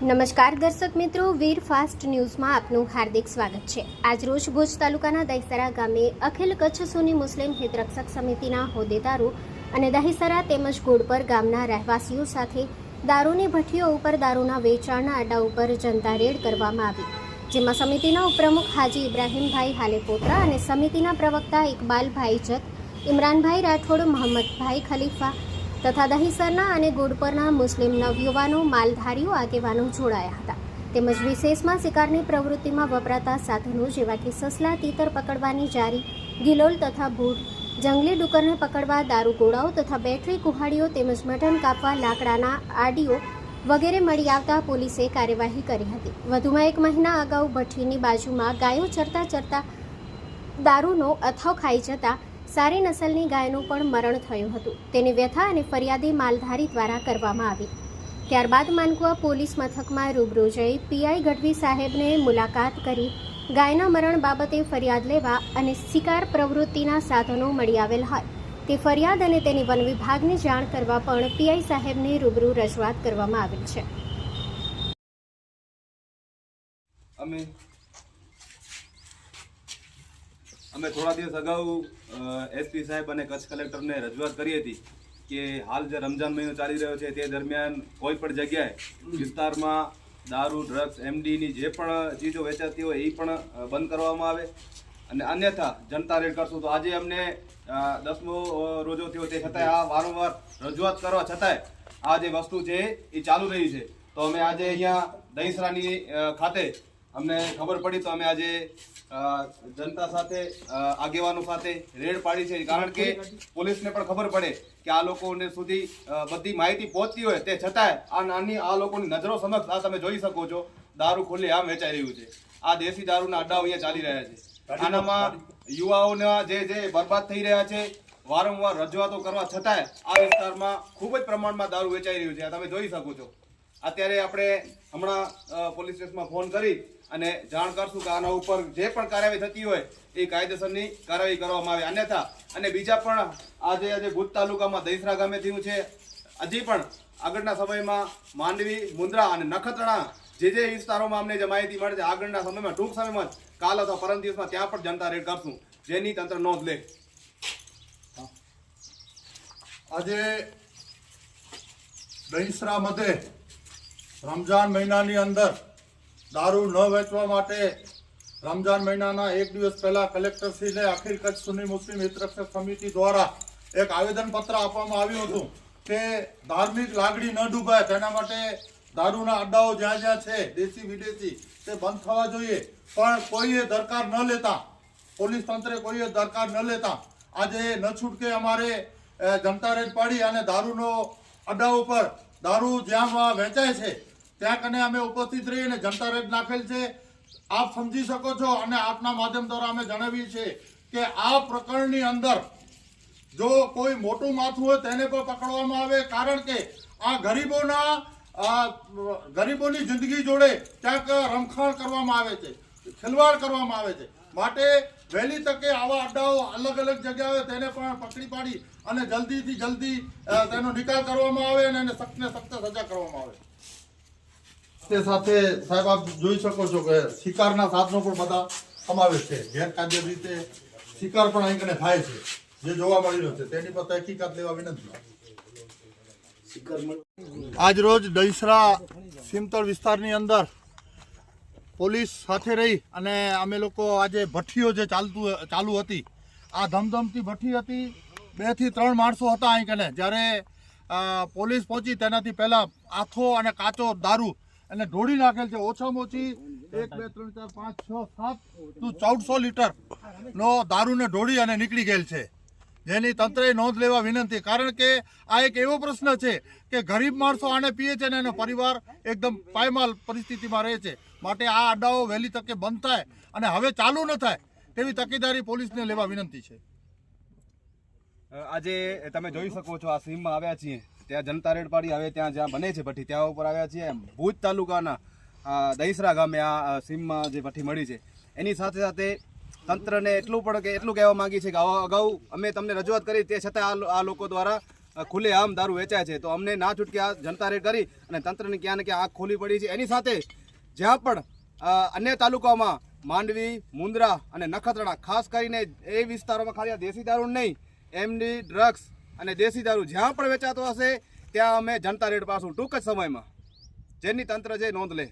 નમસ્કાર દર્શક મિત્રો, વીર ફાસ્ટ ન્યૂઝમાં આપનું હાર્દિક સ્વાગત છે। આજ રોજ ભુજ તાલુકાના દહીસરા ગામે અખિલ કચ્છ સુની મુસ્લિમ હિતરક્ષક સમિતિના હોદ્દેદારો અને દહીસરા તેમજ ગોડપર ગામના રહેવાસીઓ સાથે દારૂની ભઠ્ઠીઓ ઉપર દારૂના વેચાણના અડ્ડા ઉપર જનતા રેડ કરવામાં આવી, જેમાં સમિતિના ઉપપ્રમુખ હાજી ઇબ્રાહીમભાઈ હાલેપોત્રા અને સમિતિના પ્રવક્તા ઇકબાલભાઈ જત, ઇમરાનભાઈ રાઠોડ, મોહમ્મદભાઈ ખલીફા તથા દહીસરના અને ગોડપરના મુસ્લિમ નવયુવાનો માલધારીઓ આગેવાનો જોડાયા હતા। તેમજ વિશેષમાં શિકારની પ્રવૃત્તિમાં વપરાતા સાધનો જેવા કે સસલા, તીતર પકડવાની જારી, ગિલોલ તથા ભૂડ, જંગલી ડુક્કરને પકડવા દારૂગોળાઓ તથા બેટરી કુહાડીઓ તેમજ મટન કાપવા લાકડાના આડીઓ વગેરે મળી આવતા પોલીસે કાર્યવાહી કરી હતી। વધુમાં 1 મહિના અગાઉ ભઠ્ઠીની બાજુમાં ગાયો ચરતા ચરતા દારૂનો અથાવ ખાઈ જતા સારી નસલની ગાયનું પણ મરણ થયું હતું। તેની વ્યથા અને ફરિયાદી માલધારી દ્વારા કરવામાં આવી। ત્યારબાદ માનકુવા પોલીસ મથકમાં રૂબરૂ જઈ પીઆઈ ગઢવી સાહેબને મુલાકાત કરી ગાયના મરણ બાબતે ફરિયાદ લેવા અને શિકાર પ્રવૃત્તિના સાધનો મળી આવેલ હોય તે ફરિયાદ અને તેની વન વિભાગને જાણ કરવા પણ પીઆઈ સાહેબને રૂબરૂ રજૂઆત કરવામાં આવેલ છે। અમે થોડા દિવસ અગાઉ એસપી સાહેબ અને કચ્છ કલેક્ટરને રજૂઆત કરી હતી કે હાલ જે રમજાન મહિનો ચાલી રહ્યો છે તે દરમિયાન કોઈ પણ જગ્યાએ વિસ્તારમાં દારૂ, ડ્રગ્સ, એમડીની જે પણ ચીજો વેચાતી હોય એ પણ બંધ કરવામાં આવે અને અન્યથા જનતા રેડ કરશું। તો આજે અમને 10મો રોજો થયો તે છતાંય આ વારંવાર રજૂઆત કરવા છતાંય આ જે વસ્તુ છે એ ચાલુ રહી છે। તો અમે આજે અહીંયા દહીસરાની ખાતે અમને ખબર પડી તો અમે આજે જનતા સાથે આગેવાનો સાથે રેડ પાડી છે, કારણ કે પોલીસને પણ ખબર પડે કે આ લોકોને સુધી બધી માહિતી પહોંચતી હોય તે છતાંય આ લોકોની નજરો સમક્ષ આ તમે જોઈ શકો છો દારૂ ખુલ્લે આમ વેચાઈ રહ્યું છે। આ દેશી દારૂના અડ્ડાઓ અહીંયા ચાલી રહ્યા છે। આનામાં યુવાઓના જે બરબાદ થઈ રહ્યા છે, વારંવાર રજૂઆતો કરવા છતાંય આ વિસ્તારમાં ખૂબ જ પ્રમાણમાં દારૂ વેચાઈ રહ્યું છે, આ તમે જોઈ શકો છો। અત્યારે આપણે હમણાં પોલીસ સ્ટેશનમાં ફોન કરી અને જાણ કરશું કે આના ઉપર જે પણ કાર્યવાહી થતી હોય એ કાયદેસરની કાર્યવાહી કરવામાં આવે। અન્યથા અને બીજા પણ આજે ભુજ તાલુકામાં દહીસરા ગામે થયું છે, હજી પણ આગળના સમયમાં માંડવી, મુંદ્રા અને નખત્રાણા જે વિસ્તારોમાં અમને જે માહિતી મળે છે આગળના સમયમાં ટૂંક સમયમાં કાલ અથવા પરમ દિવસમાં ત્યાં પણ જનતા રેડ કરશું, જેની તંત્ર નોંધ લે। આજે દહીસરા મધ્યે રમજાન મહિનાની અંદર દારૂ ન વેચવા માટે રમજાન મહિનાના 1 દિવસ પહેલા કલેક્ટરશ્રીને અખિલ કચ્છ સુની મુસ્લિમ હિતરક્ષક સમિતિ દ્વારા એક આવેદનપત્ર આપવામાં આવ્યું હતું કે ધાર્મિક લાગણી ન ડૂબાય તેના માટે દારૂના અડ્ડાઓ જ્યાં જ્યાં છે દેશી વિદેશી તે બંધ થવા જોઈએ, પણ કોઈએ દરકાર ન લેતા, પોલીસ તંત્રે કોઈએ દરકાર ન લેતા આજે ન છૂટકે અમારે જનતા રેડ પાડી અને દારૂનો અડ્ડા ઉપર દારૂ જ્યાં વેચાય છે ત્યાં કને અમે ઉપસ્થિત રહી અને જનતા રેડ નાખેલ છે। આપ સમજી શકો છો અને આપના માધ્યમ દ્વારા અમે જણાવીએ છીએ કે આ પ્રકરણની અંદર જો કોઈ મોટું માથું હોય તેને પણ પકડવામાં આવે, કારણ કે આ ગરીબોની જિંદગી જોડે ક્યાંક રમખાણ કરવામાં આવે છે, ખેલવાડ કરવામાં આવે છે। માટે વહેલી તકે આવા અડ્ડાઓ અલગ અલગ જગ્યાએ તેને પણ પકડી પાડી અને જલ્દીથી જલ્દી તેનો નિકાલ કરવામાં આવે અને એને સખ્તને સખ્ત સજા કરવામાં આવે। તે સાથે સાહેબ આપ જોઈ શકો છો કે શિકારના સાધનો પણ બધા સમાવેશ છે, ગેરકાયદેસર રીતે શિકાર પણ અહીં કને થાય છે, જે જોવા મળી રહ્યું છે તેની પર તહેકીકાત લેવા વિનંતી। આજ રોજ દહીસરા સીમતળ વિસ્તારની અંદર પોલીસ સાથે રહી અને અમે લોકો આજે ભઠ્ઠીઓ જે ચાલુ હતી, આ ધમધમતી ભઠ્ઠી હતી, 2 થી 3 માણસો હતા અહીં કને। જ્યારે પોલીસ પહોંચી તેનાથી પહેલા આથો અને કાચો દારૂ અને ઢોળી નાખેલ છે। ઓછામાં ઓછી 1 2 3 4 5 6 7 તો 1400 લીટર નો દારૂને ઢોળી અને નીકળી ગયેલ છે, જેની તંત્રએ નોંધ લેવા વિનંતી, કારણ કે આ એક એવો પ્રશ્ન છે કે ગરીબ માણસો આને પીએ છે અને એનો પરિવાર એકદમ પાયમાલ પરિસ્થિતિમાં રહે છે। માટે આ અડ્ડાઓ વહેલી તકે બંધ થાય અને હવે ચાલુ ન થાય તેવી તકેદારી પોલીસને લેવા વિનંતી છે। આજે તમે જોઈ શકો છો આ સીમમાં આવ્યા છીએ, ત્યાં જનતા રેડ પાડી હવે ત્યાં જ્યાં બને છે ભઠ્ઠી ત્યાં ઉપર આવ્યા છીએ। ભુજ તાલુકાના દહીસરા ગામે આ સીમમાં જે ભઠ્ઠી મળી છે એની સાથે સાથે તંત્રને એટલું કહેવા માંગી છે કે અગાઉ અમે તમને રજૂઆત કરી તે છતાં આ લોકો દ્વારા ખુલ્લેઆમ દારૂ વેચાય છે. તો અમને ના છૂટકે આ જનતા રેડ કરી અને તંત્રની ક્યાં ને ક્યાં આંખ ખોલી પડી છે. એની સાથે જ્યાં પણ અન્ય તાલુકામાં માંડવી, મુંદ્રા અને નખત્રાણા ખાસ કરીને એ વિસ્તારોમાં ખાલી આ દેશી દારૂ નહીં, એમડી, ડ્રગ્સ અને દેશી દારૂ જ્યાં પણ વેચાતો હશે ત્યાં અમે જનતા રેડ પાડશું ટૂંક જ સમયમાં, જેની તંત્ર છે નોંધ લે.